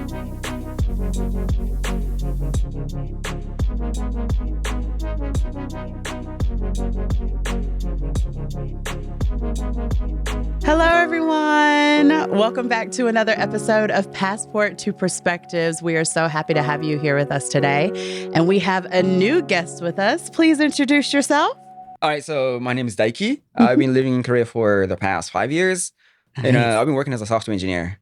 Hello, everyone. Welcome back to another episode of Passport to Perspectives. We are so happy to have you here with us today. And we have a new guest with us. Please introduce yourself. All right, so my name is Daiki. I've been living in Korea for the past 5 years. And I've been working as a software engineer.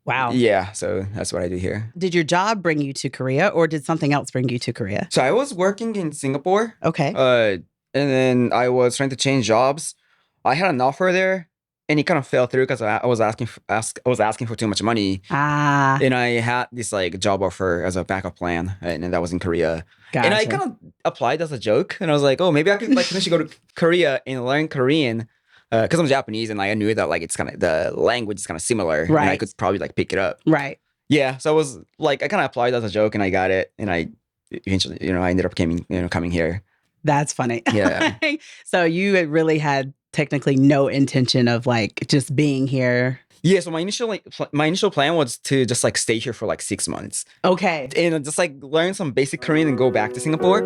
Wow. Yeah, so that's what I do here. Did your job bring you to Korea or did something else bring you to Korea? So I was working in Singapore. Okay. And then I was trying to change jobs. I had an offer there. And it kind of fell through because I was asking for too much money. And I had this like job offer as a backup plan, and that was in Korea. Gotcha. And I kind of applied as a joke, and I was like, oh, maybe I could like potentially go to Korea and learn Korean because I'm Japanese, and like I knew that like it's kind of the language is kind of similar, right? And I could probably like pick it up, right? Yeah. So I was like, I kind of applied as a joke, and I got it, and I eventually, I ended up coming here. That's funny. Yeah. So you really had technically no intention of like just being here. Yeah, so my initial plan was to just like stay here for like 6 months. Okay. And just like learn some basic Korean and go back to Singapore.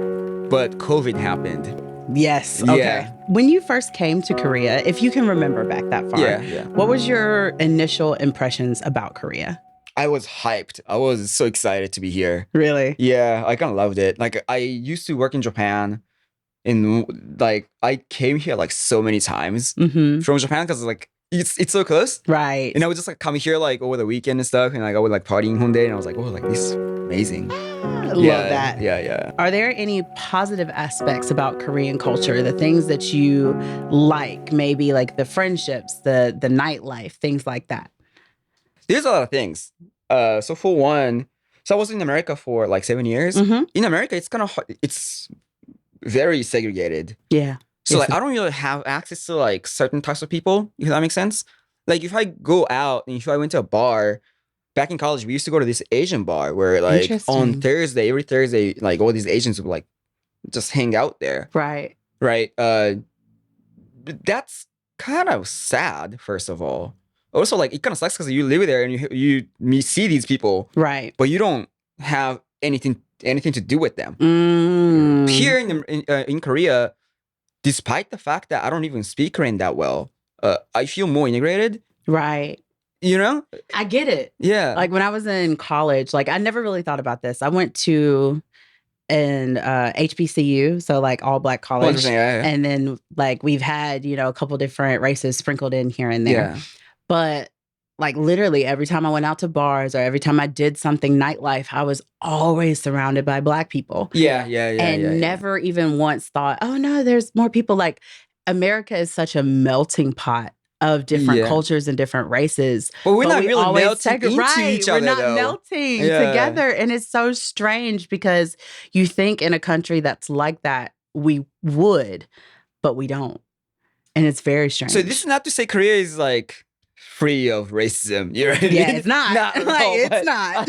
But COVID happened. Yes. Okay. Yeah. When you first came to Korea, if you can remember back that far, what was your initial impressions about Korea? I was hyped. I was so excited to be here. Really? Yeah, I kind of loved it. Like I used to work in Japan. And like I came here like so many times from Japan because like it's so close, right? And I would just like come here like over the weekend and stuff, and like I would like party in Hyundai, and I was like, oh, like this is amazing. I love that. Yeah. Are there any positive aspects about Korean culture? The things that you like, maybe like the friendships, the nightlife, things like that. There's a lot of things. So for one, I was in America for like 7 years. In America, it's kind of it's very segregated. Yeah. So like I don't really have access to like certain types of people, if that makes sense. Like if I go out and if I went to a bar, back in college, we used to go to this Asian bar where like on Thursday, every Thursday, like all these Asians would like just hang out there. Right. Right. That's kind of sad, first of all. Also, like it kind of sucks because you live there and you see these people. Right. But you don't have anything to do with them. Here in Korea, despite the fact that I don't even speak Korean that well, I feel more integrated. Right. I get it. Yeah. Like when I was in college, like I never really thought about this. I went to an HBCU, so like all black college. And then like we've had, a couple different races sprinkled in here and there. Yeah. But like literally every time I went out to bars or every time I did something nightlife, I was always surrounded by black people. Yeah. And never even once thought, oh no, there's more people. Like America is such a melting pot of different cultures and different races. But we're not really melting into each other, We're not melting together. And it's so strange because you think in a country that's like that, we would, but we don't. And it's very strange. So this is not to say Korea is like free of racism, you know what I mean? Yeah, it's not. It's not.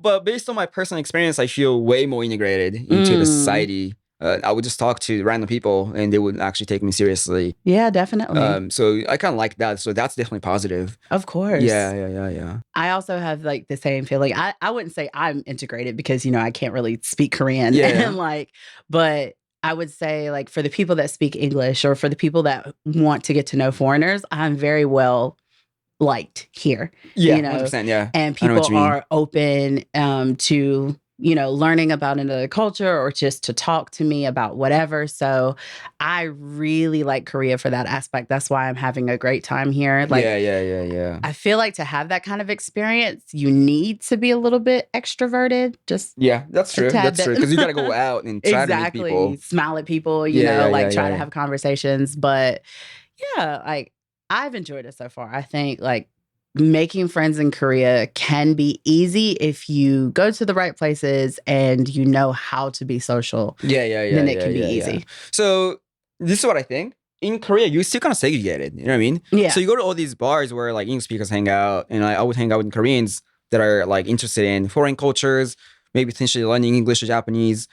But based on my personal experience, I feel way more integrated into the society. I would just talk to random people and they would actually take me seriously. Yeah, definitely. So I kind of like that. So that's definitely positive. Of course. Yeah. I also have like the same feeling. I wouldn't say I'm integrated because, I can't really speak Korean. Yeah. But I would say like for the people that speak English or for the people that want to get to know foreigners, I'm very well liked here. Yeah, 100%, yeah. And people are open to, learning about another culture or just to talk to me about whatever. So I really like Korea for that aspect. That's why I'm having a great time here. Like, yeah. I feel like to have that kind of experience, you need to be a little bit extroverted. Yeah, that's true. That's true. Because you got to go out and try to meet people. Smile at people, try to have conversations. But yeah, like I've enjoyed it so far. I think like making friends in Korea can be easy if you go to the right places and you know how to be social. Yeah. Then it can be easy. Yeah. So this is what I think. In Korea, you're still kind of segregated. You know what I mean? Yeah. So you go to all these bars where like English speakers hang out, and I would hang out with Koreans that are like interested in foreign cultures, maybe potentially learning English or Japanese,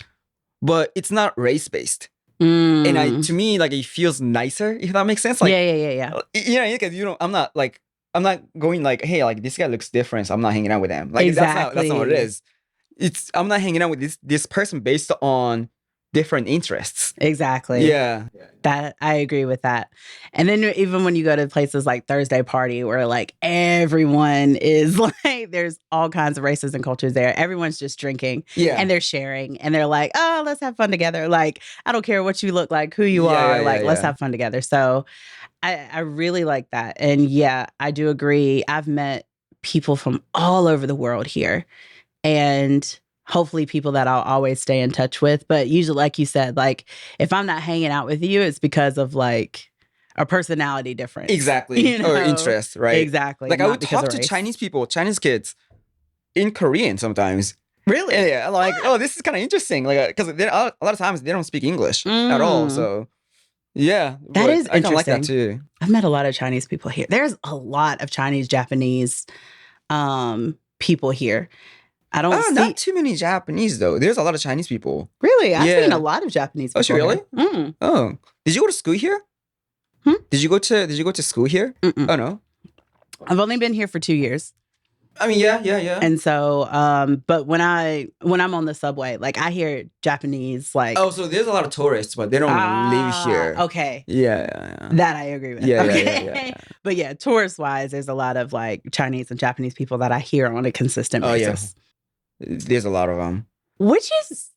but it's not race-based. And to me, like it feels nicer, if that makes sense. Like, yeah. because I'm I'm not going like, hey, like this guy looks different, so I'm not hanging out with him. Like exactly. that's not what it is. I'm not hanging out with this person based on different interests. Exactly. Yeah. That I agree with that. And then even when you go to places like Thursday Party, where like everyone is like, there's all kinds of races and cultures there. Everyone's just drinking and they're sharing and they're like, oh, let's have fun together. Like, I don't care what you look like, who you are, like, let's have fun together. So I really like that. And yeah, I do agree. I've met people from all over the world here, and hopefully people that I'll always stay in touch with. But usually, like you said, like if I'm not hanging out with you, it's because of like a personality difference. Exactly. Or interest, right? Exactly. Like I would talk to Chinese people, Chinese kids in Korean sometimes. Really? Yeah. Like, oh, this is kind of interesting. Like, because a lot of times they don't speak English at all. So yeah. That is interesting. I kind of like that too. I've met a lot of Chinese people here. There's a lot of Chinese, Japanese people here. I don't see... not too many Japanese though. There's a lot of Chinese people. Really? I've seen a lot of Japanese people. Oh, really? Mm. Oh. Did you go to school here? Did you go to school here? Mm-mm. Oh no. I've only been here for 2 years. I mean, yeah. And so, but when I'm on the subway, like I hear Japanese, like... Oh, so there's a lot of tourists, but they don't live here. Okay. Yeah. That I agree with. Yeah. But yeah, tourist-wise, there's a lot of like Chinese and Japanese people that I hear on a consistent basis. Yeah. There's a lot of them. Which is...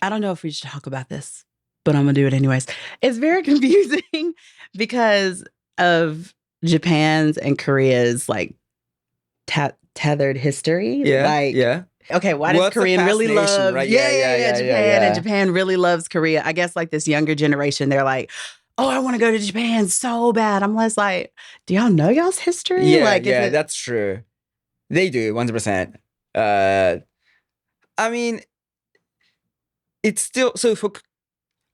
I don't know if we should talk about this, but I'm going to do it anyways. It's very confusing because of Japan's and Korea's like tethered history. Yeah. Okay, why does Korean really love... Right? Japan, and Japan really loves Korea. I guess like this younger generation, they're like, oh, I want to go to Japan so bad. I'm less like, do y'all know y'all's history? Yeah, that's true. They do, 100%. I mean, it's still... So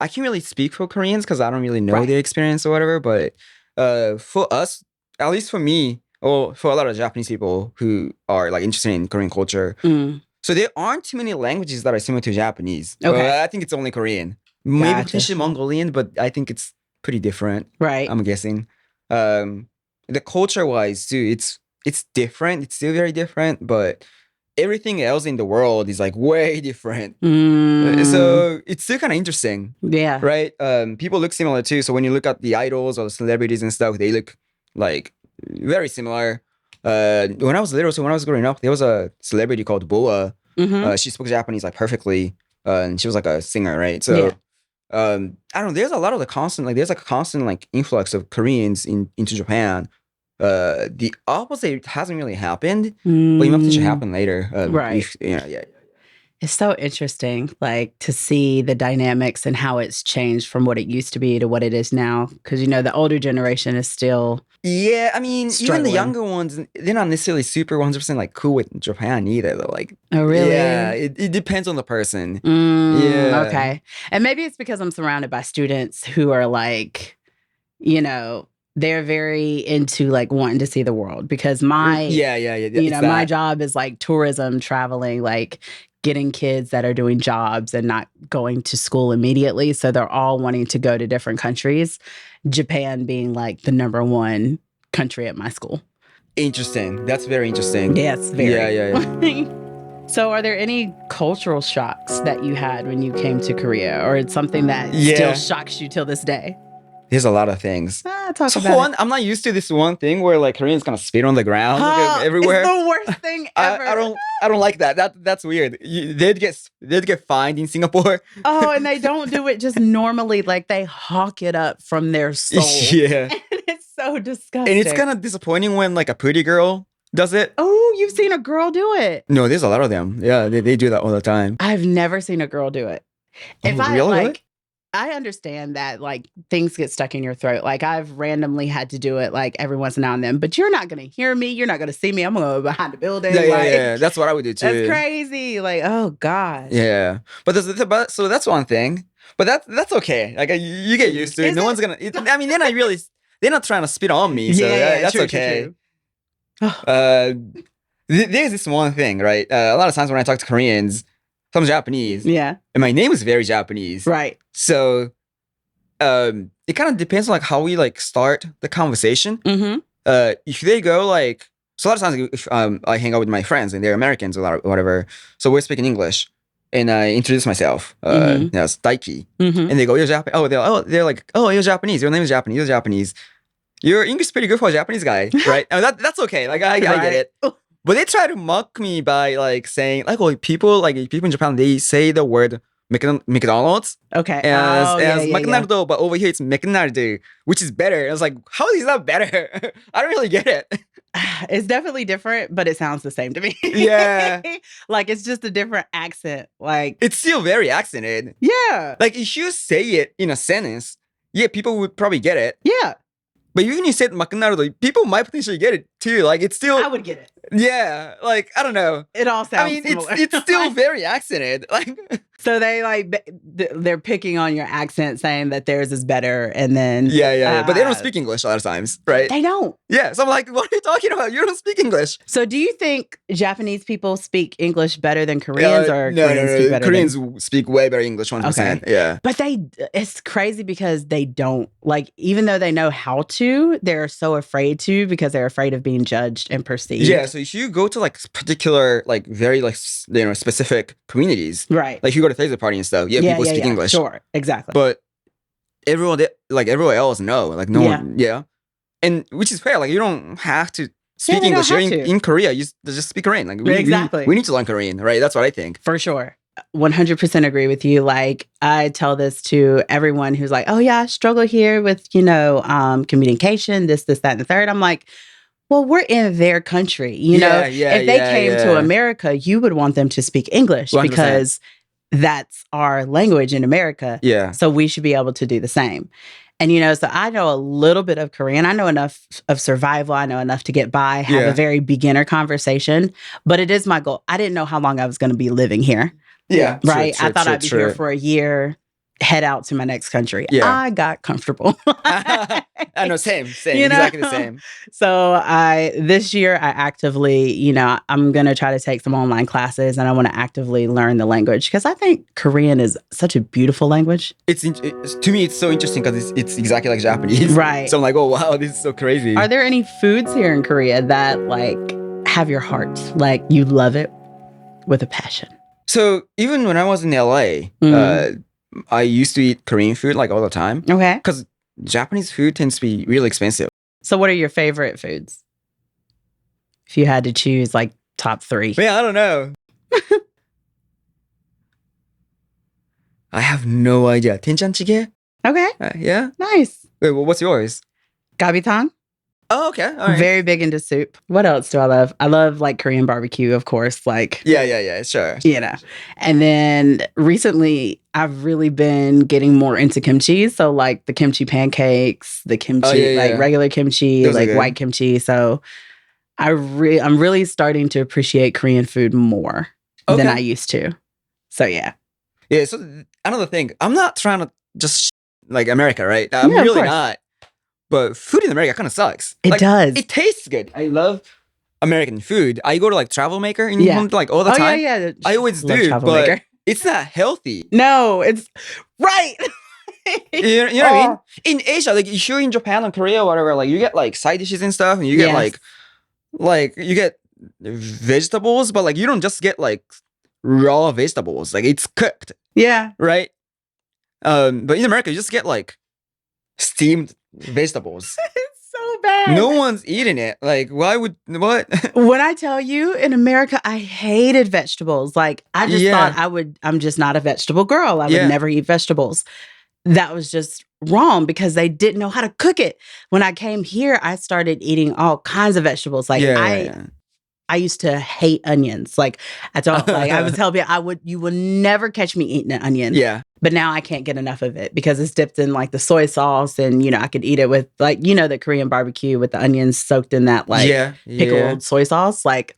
I can't really speak for Koreans because I don't really know the experience or whatever, but for us, at least for me, or for a lot of Japanese people who are like interested in Korean culture, so there aren't too many languages that are similar to Japanese. I think it's only Korean. Maybe potentially Mongolian, but I think it's pretty different. Right. I'm guessing. The culture-wise too, it's different. It's still very different, but everything else in the world is like way different. So it's still kind of interesting. Yeah. Right? People look similar too. So when you look at the idols or the celebrities and stuff, they look like very similar. When I was growing up, there was a celebrity called Boa. She spoke Japanese like perfectly. And she was like a singer, right? So I don't know, there's a lot of there's like a constant like influx of Koreans into Japan. The opposite hasn't really happened, but it might potentially happen later. Right. Yeah. It's so interesting, like to see the dynamics and how it's changed from what it used to be to what it is now. Because, the older generation is still... Yeah, I mean, struggling. Even the younger ones, they're not necessarily super 100% like cool with Japan either. They're like... Oh, really? Yeah, it depends on the person. Yeah. Okay. And maybe it's because I'm surrounded by students who are like, they're very into like wanting to see the world, because my... Yeah. My job is like tourism, traveling, like getting kids that are doing jobs and not going to school immediately. So they're all wanting to go to different countries. Japan being like the number one country at my school. Interesting. That's very interesting. Yes, very. Yeah. So are there any cultural shocks that you had when you came to Korea, or it's something that still shocks you till this day? There's a lot of things. I'm not used to this one thing where like Koreans kind of spit on the ground everywhere. It's the worst thing ever. I don't like that. That's weird. They'd get fined in Singapore. Oh, and they don't do it just normally. Like they hawk it up from their soul. Yeah. And it's so disgusting. And it's kind of disappointing when like a pretty girl does it. Oh, you've seen a girl do it? No, there's a lot of them. Yeah, they do that all the time. I've never seen a girl do it. Really? I understand that like things get stuck in your throat. Like I've randomly had to do it like every once now and then, but you're not going to hear me. You're not going to see me. I'm going to go behind the building. Yeah. That's what I would do too. That's crazy. Like, oh gosh. Yeah. So that's one thing, but that's okay. Like you get used to it. No one's going to, I mean, they're not trying to spit on me. So that's true, okay. True. There's this one thing, right? A lot of times when I talk to Koreans, I'm Japanese. Yeah. And my name is very Japanese. Right. So it kind of depends on like how we like start the conversation. if they go like, so a lot of times if I hang out with my friends and they're Americans or whatever, so we're speaking English, and I introduce myself, as Daiki, and they go, "You're Japanese." They're like, "Oh, you're Japanese. Your name is Japanese. You're Japanese. Your English is pretty good for a Japanese guy, right?" And that's okay. Like I get it. But they try to mock me by like saying like, "Oh, people in Japan, they say the word McDonald's Okay. as McDonald's, but over here it's McDonald's, which is better." I was like, "How is that better?" I don't really get it. It's definitely different, but it sounds the same to me. Yeah. Like it's just a different accent. Like It's still very accented. yeah. Like if you say it in a sentence, yeah, people would probably get it. Yeah. But even if you said McDonald's, people might potentially get it too. Like it's still, I would get it. yeah. Like I don't know. It all sounds I mean, similar. it's still very accented. Like so they like they're picking on your accent, saying that theirs is better, and then yeah. But they don't speak English a lot of times, right? They don't. Yeah. So I'm like, what are you talking about? You don't speak English. So do you think Japanese people speak English better than Koreans, or Koreans speak better? Koreans speak way better English, 100%. Okay. Yeah. But it's crazy because they don't, like, even though they know how to, they're so afraid to because they're afraid of being judged and perceived. Yeah. So if you go to like particular, like very like specific communities, right? Like you go to Thursday party and stuff, people speak English. Sure, exactly. But everyone else, no, like no one, and which is fair. Like you don't have to speak English. You're in Korea, you just speak Korean. Like we need to learn Korean, right? That's what I think. For sure. 100% agree with you. Like I tell this to everyone who's like, "Oh yeah, I struggle here with, communication, this, that, and the third." I'm like, well, we're in their country, if they came to America, you would want them to speak English 100%. Because that's our language in America. Yeah. So we should be able to do the same. And, so I know a little bit of Korean. I know enough of survival. I know enough to get by, have a very beginner conversation. But it is my goal. I didn't know how long I was going to be living here. Yeah. Right. I thought I'd be here for a year, head out to my next country. Yeah. I got comfortable. I know, same, exactly the same. So this year I actively, I'm going to try to take some online classes, and I want to actively learn the language because I think Korean is such a beautiful language. To me, it's so interesting because it's exactly like Japanese. Right. So I'm like, oh, wow, this is so crazy. Are there any foods here in Korea that like have your heart? Like you love it with a passion? So even when I was in LA, I used to eat Korean food like all the time. Okay. Because Japanese food tends to be really expensive. So what are your favorite foods? If you had to choose like top 3. Yeah, I don't know. I have no idea. Tenchanjjigae? Okay. Yeah. Nice. Wait, well, what's yours? Gabitang. Oh, okay. All right. Very big into soup. What else do I love? I love like Korean barbecue, of course. Like yeah, sure. And then recently, I've really been getting more into kimchi. So like the kimchi pancakes, the kimchi regular kimchi, those like white kimchi. So I'm really starting to appreciate Korean food more than I used to. So yeah. Yeah. So another thing, I'm not trying to just like America, right? I'm really not. But food in America kind of sucks. It does. It tastes good. I love American food. I go to like Travel Maker and like all the time. Yeah. I always do, but it's not healthy. No, it's right. you know what I mean? In Asia, like if you're in Japan or Korea or whatever, like you get like side dishes and stuff, and you get like you get vegetables, but like you don't just get like raw vegetables. Like it's cooked. Yeah. Right. But in America, you just get like steamed vegetables. It's so bad. No one's eating it. Like, what? When I tell you, in America, I hated vegetables. Like, I just thought I'm just not a vegetable girl. I would never eat vegetables. That was just wrong because they didn't know how to cook it. When I came here, I started eating all kinds of vegetables. Like, I used to hate onions. Like, I don't like. I would tell people, you will never catch me eating an onion. Yeah. But now I can't get enough of it because it's dipped in like the soy sauce, and I could eat it with like the Korean barbecue with the onions soaked in that like pickled soy sauce. Like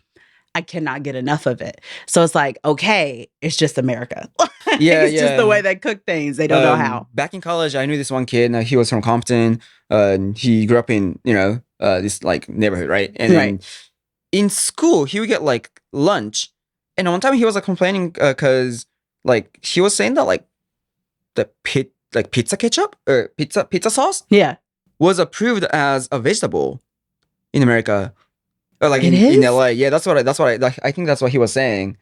I cannot get enough of it. So it's like, okay, it's just America. It's just the way they cook things. They don't know how. Back in college, I knew this one kid. He was from Compton. He grew up in this like neighborhood, right? And then in school, he would get like lunch, and one time he was like complaining because like he was saying that like the pizza ketchup or pizza sauce was approved as a vegetable. in America. Or like in LA. Yeah, that's what I think that's what he was saying.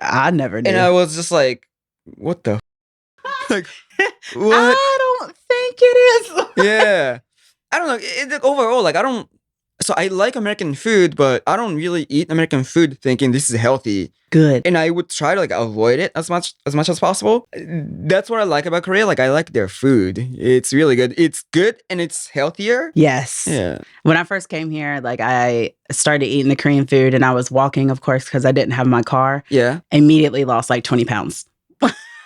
I never knew. And I was just like, what the like what? I don't think it is. Yeah. I don't know. Overall, like I don't. So I like American food, but I don't really eat American food thinking this is healthy. Good. And I would try to like avoid it as much as possible. That's what I like about Korea. Like I like their food. It's really good. It's good and it's healthier. Yes. Yeah. When I first came here, like I started eating the Korean food and I was walking, of course, because I didn't have my car. Yeah. Immediately lost like 20 pounds.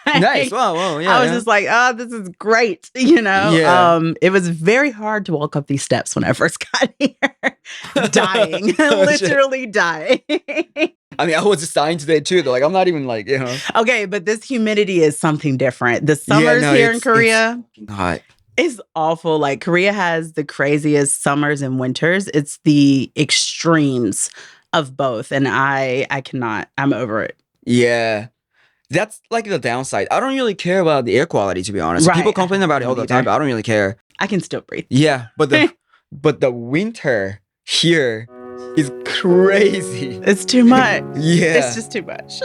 Nice. Wow. Yeah. I was just like, oh, this is great. You know? Yeah. It was very hard to walk up these steps when I first got here. Dying. Literally dying. I mean, I was just dying today too. Though. Like, I'm not even like, you know. Okay, but this humidity is something different. The summers here in Korea is awful. Like, Korea has the craziest summers and winters. It's the extremes of both. And I cannot. I'm over it. Yeah. That's like the downside. I don't really care about the air quality, to be honest. Right. People complain about it all the time, but I don't really care. I can still breathe. Yeah, but the winter here is crazy. It's too much. Yeah. It's just too much.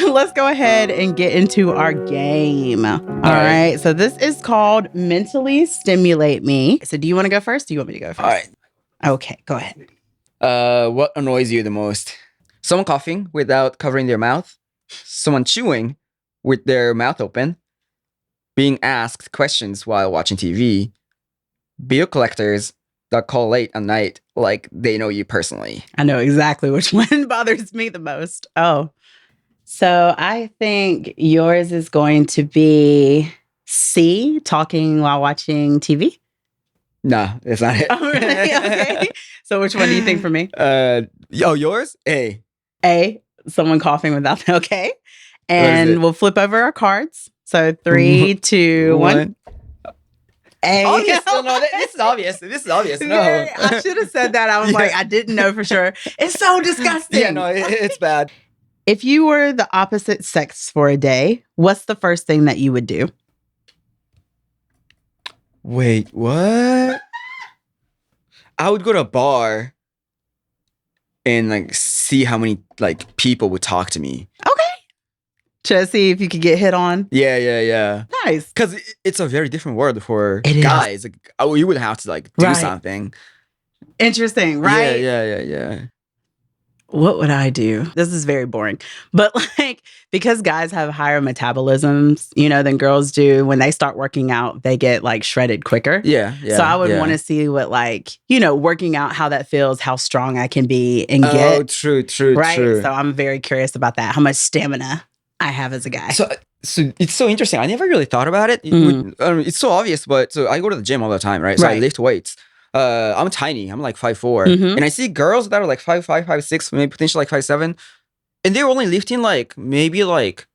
Let's go ahead and get into our game. All right. So this is called Mentally Stimulate Me. So do you want to go first? Do you want me to go first? All right. Okay, go ahead. What annoys you the most? Someone coughing without covering their mouth? Someone chewing with their mouth open, being asked questions while watching TV, bill collectors that call late at night like they know you personally. I know exactly which one bothers me the most. Oh, so I think yours is going to be C, talking while watching TV. No, it's not it. Oh, really? Okay. So which one do you think for me? Yours? A. A. Someone coughing without okay. And we'll flip over our cards. So 3, 2, 1. A. Obvious. No, this is obvious. This is obvious. No. Yeah, I should have said that. I was like, I didn't know for sure. It's so disgusting. Yeah, no, it's bad. If you were the opposite sex for a day, what's the first thing that you would do? Wait, what? I would go to a bar and like see how many like people would talk to me. Okay. To see if you could get hit on. Yeah. Nice. Because it's a very different world for guys. Like, you would have to like do something. Interesting, right? Yeah. What would I do? This is very boring. But like, because guys have higher metabolisms, you know, than girls do, when they start working out, they get like shredded quicker. Yeah. So I would want to see what like, you know, working out, how that feels, how strong I can be and get. Oh, true. Right? True. So I'm very curious about that. How much stamina I have as a guy. So it's so interesting. I never really thought about it. It's so obvious, but so I go to the gym all the time, right? So I lift weights. I'm tiny. I'm like 5'4", and I see girls that are like 5'5", 5'6", maybe potentially like 5'7", and they're only lifting like maybe like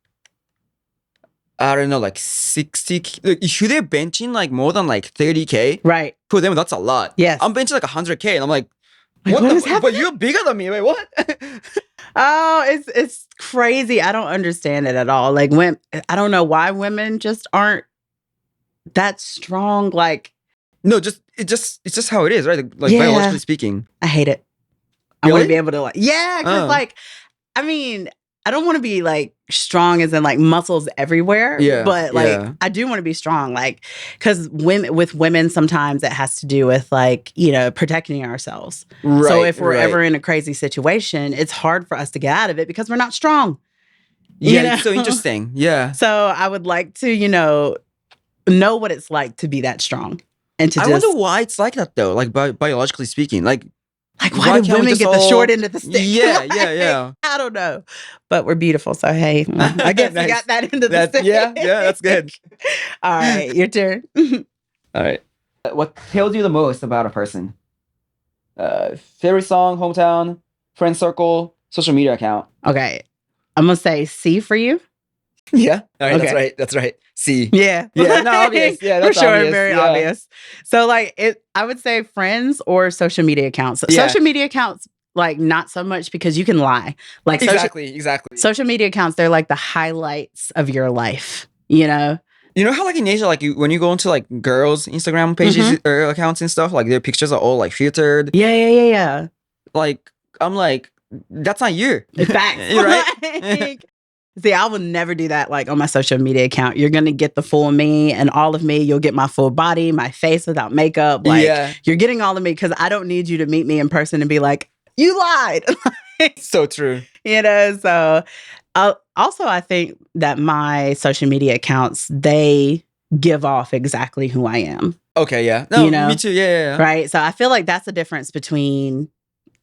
I don't know, like 60. Like, should they benching like more than like 30K? Right. For them, that's a lot. Yes. I'm benching like 100K, and I'm like, what is happening? But you're bigger than me. Wait, what? Oh, it's crazy. I don't understand it at all. Like when I don't know why women just aren't that strong. Like. No, it's just how it is, right? Like biologically speaking. I hate it. I want to be able to like, because like, I mean, I don't want to be like strong as in like muscles everywhere. Yeah. But like, I do want to be strong, like, because with women, sometimes it has to do with like, you know, protecting ourselves. Right. So if we're ever in a crazy situation, it's hard for us to get out of it because we're not strong. Yeah, it's so interesting. Yeah. So I would like to, you know what it's like to be that strong. And to wonder why it's like that though, like biologically speaking. Like why do women get the short end of the stick? Yeah, yeah. I don't know. But we're beautiful, so hey, I guess we got that end of the stick. Yeah, that's good. All right, your turn. All right. What tells you the most about a person? Favorite song, hometown, friend circle, social media account. Okay. I'm going to say C for you. Yeah. All right. That's right. C. Yeah. Yeah. No, obvious. Yeah, that's for sure. Obvious. Very obvious. So like I would say friends or social media accounts. Yeah. Social media accounts, like not so much because you can lie. Like exactly. Social media accounts, they're like the highlights of your life, you know? You know how like in Asia, like when you go into like girls' Instagram pages or accounts and stuff, like their pictures are all like filtered. Yeah. Like I'm like, that's not you. Facts. Right? See, I will never do that like on my social media account. You're going to get the full me and all of me. You'll get my full body, my face without makeup. Like you're getting all of me because I don't need you to meet me in person and be like, you lied. So true. So also I think that my social media accounts, they give off exactly who I am. Okay, yeah. No, me too. Yeah. Right. So I feel like that's the difference between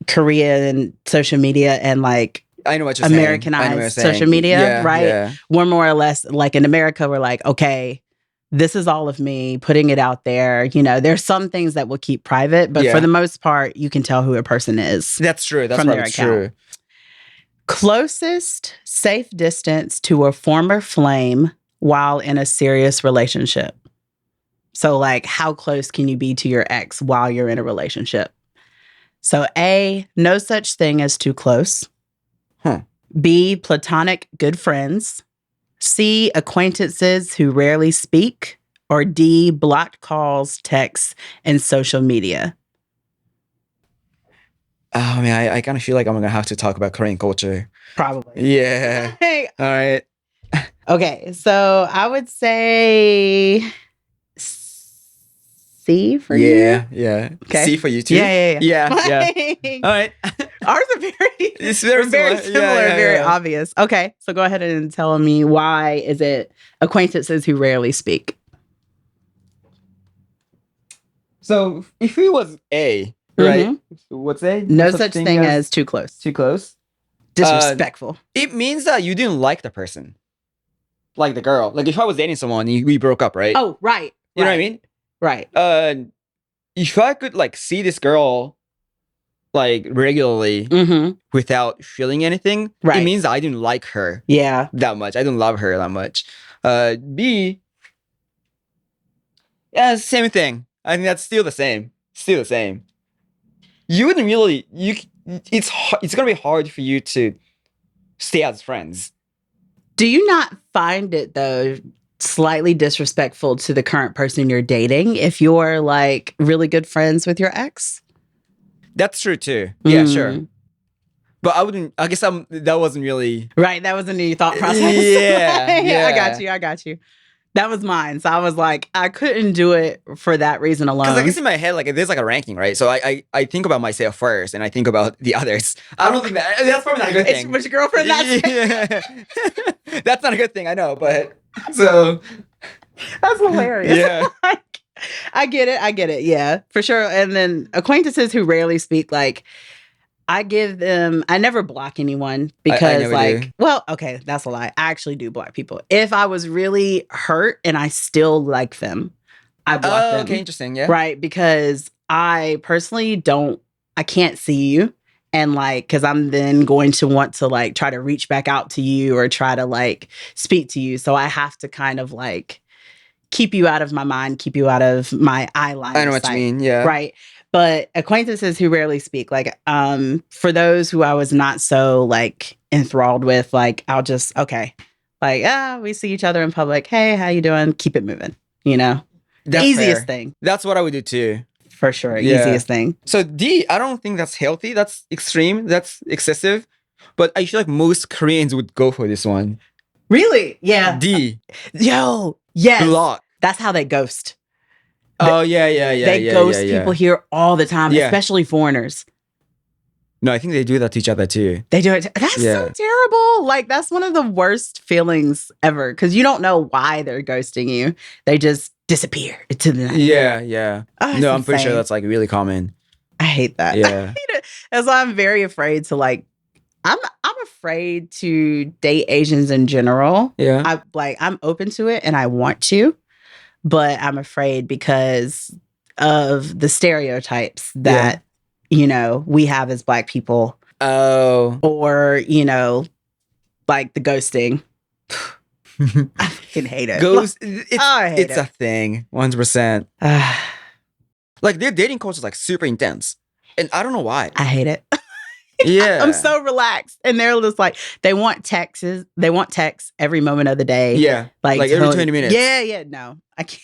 Korean social media and like I know what you're Americanized social media, right? Yeah. We're more or less like in America, we're like, okay, this is all of me, putting it out there. There's some things that we'll keep private, but for the most part, you can tell who a person is. That's true. That's probably true. Closest safe distance to a former flame while in a serious relationship. So like, how close can you be to your ex while you're in a relationship? So A, no such thing as too close. B, platonic good friends. C, acquaintances who rarely speak. Or D, blocked calls, texts, and social media. Oh man, I kind of feel like I'm gonna have to talk about Korean culture. Probably. Yeah. All right. Okay, so I would say C for you. Yeah. Okay. C for you too. Yeah. All right. Ours are very similar, very obvious. Okay, so go ahead and tell me, why is it acquaintances who rarely speak? So if it was A, right? What's A? No such thing as too close. Too close. Disrespectful. It means that you didn't like the person, like the girl. Like if I was dating someone, we broke up, right? Oh, right. You know what I mean? Right. If I could like see this girl like regularly without feeling anything, it means I didn't like her that much. I don't love her that much. B, same thing. I think that's still the same. You wouldn't really, it's gonna be hard for you to stay as friends. Do you not find it though slightly disrespectful to the current person you're dating if you're like really good friends with your ex? That's true too. Yeah, sure. But I guess that wasn't really... Right, that wasn't your thought process. Yeah. I got you. That was mine. So I was like, I couldn't do it for that reason alone. Because I guess in my head, like there's like a ranking, right? So I think about myself first, and I think about the others. I don't think that's probably not a good thing. Was your girlfriend not? That's not a good thing, I know, but so that's hilarious. Yeah. I get it. Yeah, for sure. And then acquaintances who rarely speak, like I never block anyone because well, okay, that's a lie. I actually do block people. If I was really hurt and I still like them, I block them. Okay, interesting. Yeah. Right. Because I personally I can't see you. And like, cause I'm then going to want to like try to reach back out to you or try to like speak to you. So I have to kind of like keep you out of my mind, keep you out of my eye line. I know what you mean. Yeah. Right. But acquaintances who rarely speak, like, for those who I was not so like enthralled with, like, I'll just, okay. Like, we see each other in public. Hey, how you doing? Keep it moving. That's easiest fair. Thing. That's what I would do too. For sure. Yeah. Easiest thing. So D, I don't think that's healthy. That's extreme. That's excessive. But I feel like most Koreans would go for this one. Really? Yeah. D. Yo. Yes. Block. That's how they ghost. Oh, yeah. They ghost people here all the time, especially foreigners. No, I think they do that to each other too. They do it. That's so terrible. Like, that's one of the worst feelings ever because you don't know why they're ghosting you. They just disappear into the night. Yeah. Oh, no, I'm pretty sure that's like really common. I hate that. Yeah. I hate it. That's why I'm very afraid to like, I'm afraid to date Asians in general. Yeah. I'm open to it and I want to. But I'm afraid because of the stereotypes that, we have as Black people. Oh. Or, like the ghosting. I fucking hate it. It's a thing. 100%. Like their dating culture is like super intense. And I don't know why. I hate it. Yeah. I'm so relaxed. And they're just like, they want texts. They want texts every moment of the day. Yeah. Like every 20 minutes. Yeah. No, I can't.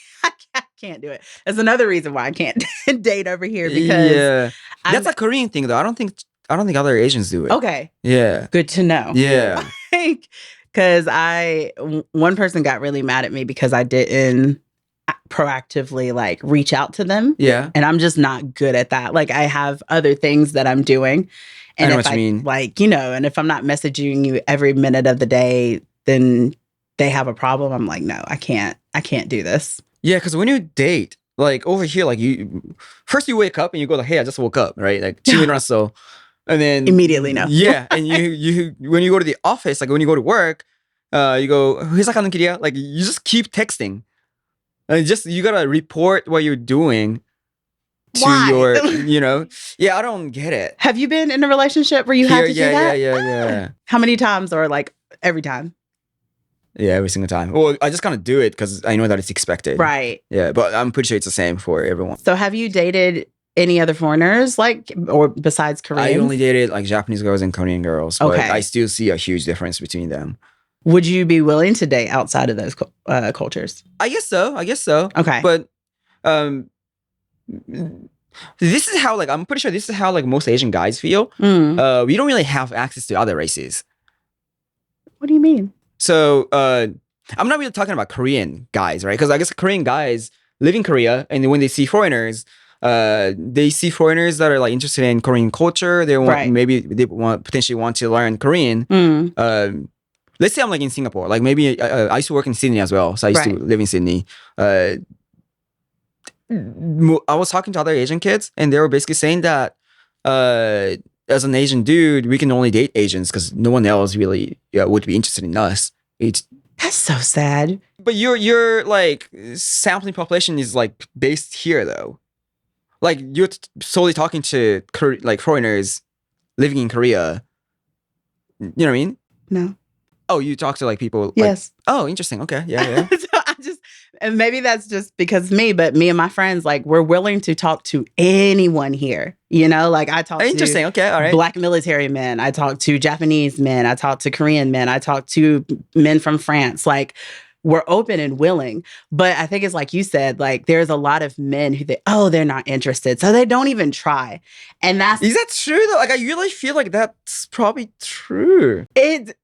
I can't do it. That's another reason why I can't date over here, because that's a Korean thing though. I don't think other Asians do it. Okay. Yeah. Good to know. Yeah. Because one person got really mad at me because I didn't proactively like reach out to them. Yeah. And I'm just not good at that. Like I have other things that I'm doing. And I know what you mean. Like, and if I'm not messaging you every minute of the day, then they have a problem. I'm like, no, I can't do this. Yeah, because when you date, like over here, like first you wake up and you go like, hey, I just woke up, right? Like 2 minutes or so. And then immediately no. Yeah. And you when you go to the office, like when you go to work, you go, like you just keep texting. And you gotta report what you're doing to your, I don't get it. Have you been in a relationship where you had to do that? Yeah. How many times, or like every time? Yeah, every single time. Well, I just kind of do it because I know that it's expected. Right. Yeah, but I'm pretty sure it's the same for everyone. So have you dated any other foreigners, like, or besides Koreans? I only dated like Japanese girls and Korean girls, but I still see a huge difference between them. Would you be willing to date outside of those cultures? I guess so. Okay. But this is how, like, I'm pretty sure this is how, like, most Asian guys feel. We don't really have access to other races. What do you mean? So I'm not really talking about Korean guys, right? Because I guess Korean guys live in Korea, and when they see foreigners that are like interested in Korean culture. They want potentially want to learn Korean. Let's say I'm like in Singapore. Like maybe I used to work in Sydney as well, so I used to live in Sydney. I was talking to other Asian kids, and they were basically saying that as an Asian dude, we can only date Asians because no one else really would be interested in us. That's so sad. But your like sampling population is like based here though. Like you're solely talking to like foreigners living in Korea. You know what I mean? No. Oh, you talk to like people. Yes. Like, oh, interesting. Okay. Yeah. So and maybe that's just because me, but me and my friends, like, we're willing to talk to anyone here. Like I talk to okay, all right. Black military men. I talk to Japanese men. I talk to Korean men. I talk to men from France. Like, we're open and willing. But I think it's like you said, like there's a lot of men who they're not interested. So they don't even try. And is that true though? Like I really feel like that's probably true. It's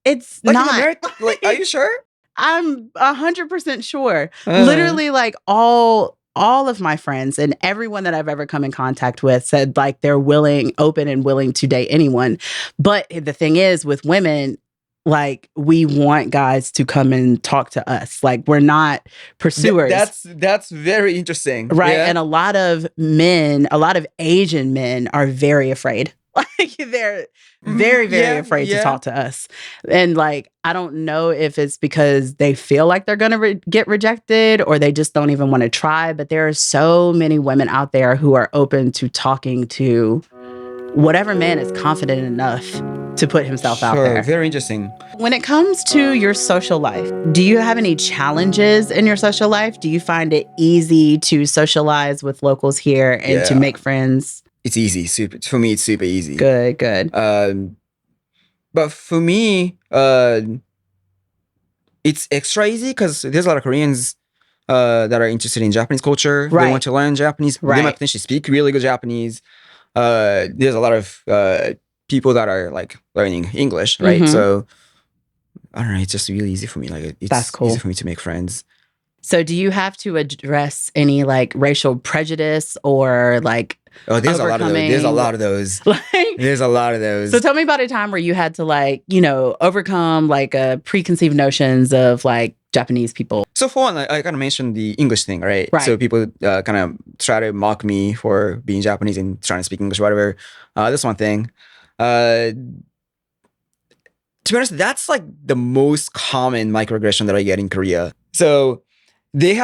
like not. In America, like, are you sure? I'm 100% sure. Literally, like all of my friends and everyone that I've ever come in contact with said like they're open and willing to date anyone. But the thing is with women, like we want guys to come and talk to us. Like we're not pursuers. That's very interesting. Right. Yeah. And a lot of Asian men are very afraid. Like they're very, very afraid to talk to us. And like, I don't know if it's because they feel like they're going to get rejected or they just don't even want to try. But there are so many women out there who are open to talking to whatever man is confident enough to put himself out there. Very interesting. When it comes to your social life, do you have any challenges in your social life? Do you find it easy to socialize with locals here and to make friends? It's easy. For me, it's super easy. Good. But for me, it's extra easy because there's a lot of Koreans that are interested in Japanese culture. Right. They want to learn Japanese. Right. They might potentially speak really good Japanese. There's a lot of people that are like learning English, right? Mm-hmm. So I don't know. It's just really easy for me. Like That's cool. Easy for me to make friends. So do you have to address any like racial prejudice or like there's a lot of those. There's a lot of those. There's a lot of those. So tell me about a time where you had to like, overcome like preconceived notions of like Japanese people. So for one, I kind of mentioned the English thing, right? So people kind of try to mock me for being Japanese and trying to speak English or whatever. That's one thing. To be honest, that's like the most common microaggression that I get in Korea. So they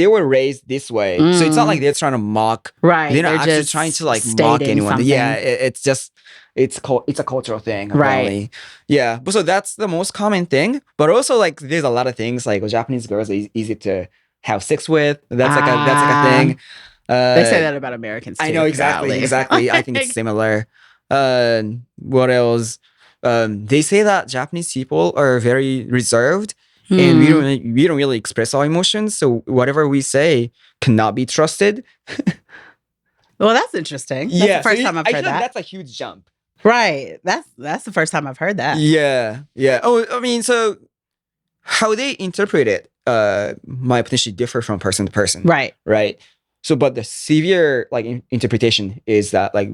were raised this way. So it's not like they're trying to mock. Right. They're not actually trying to like mock anyone. Something. Yeah. It's just, it's a cultural thing. Apparently. Right. Yeah. But so that's the most common thing. But also like there's a lot of things like Japanese girls are easy to have sex with. That's like a thing. They say that about Americans too. I know exactly. I think it's similar. What else? They say that Japanese people are very reserved, and we don't really express our emotions. So whatever we say cannot be trusted. Well, that's interesting. That's the first time I've heard that. That's a huge jump. Right. That's the first time I've heard that. Yeah. Yeah. Oh, I mean, so how they interpret it might potentially differ from person to person. Right. Right. So, but the severe like interpretation is that like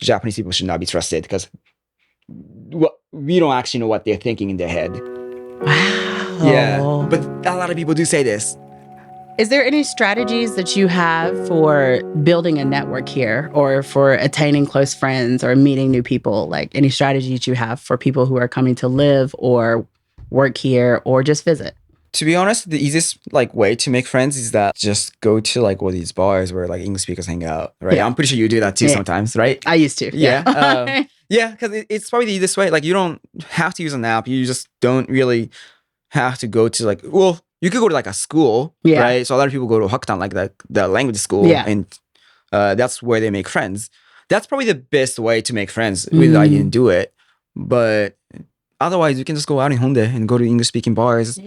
Japanese people should not be trusted because we don't actually know what they're thinking in their head. Wow. Yeah. But a lot of people do say this. Is there any strategies that you have for building a network here or for attaining close friends or meeting new people? Like any strategies you have for people who are coming to live or work here or just visit? To be honest, the easiest like way to make friends is that just go to like one of these bars where like English speakers hang out, right? Yeah. I'm pretty sure you do that too sometimes, right? I used to. Yeah. Yeah, because it's probably the easiest way. Like you don't have to use an app. You just don't really have to go to like, well, you could go to like a school, right? So a lot of people go to Hokutan, like the language school, and that's where they make friends. That's probably the best way to make friends with I didn't do it. But otherwise, you can just go out in Honda and go to English-speaking bars.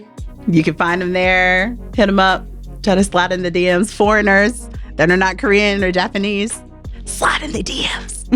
You can find them there, hit them up, try to slide in the DMs. Foreigners that are not Korean or Japanese, slide in the DMs.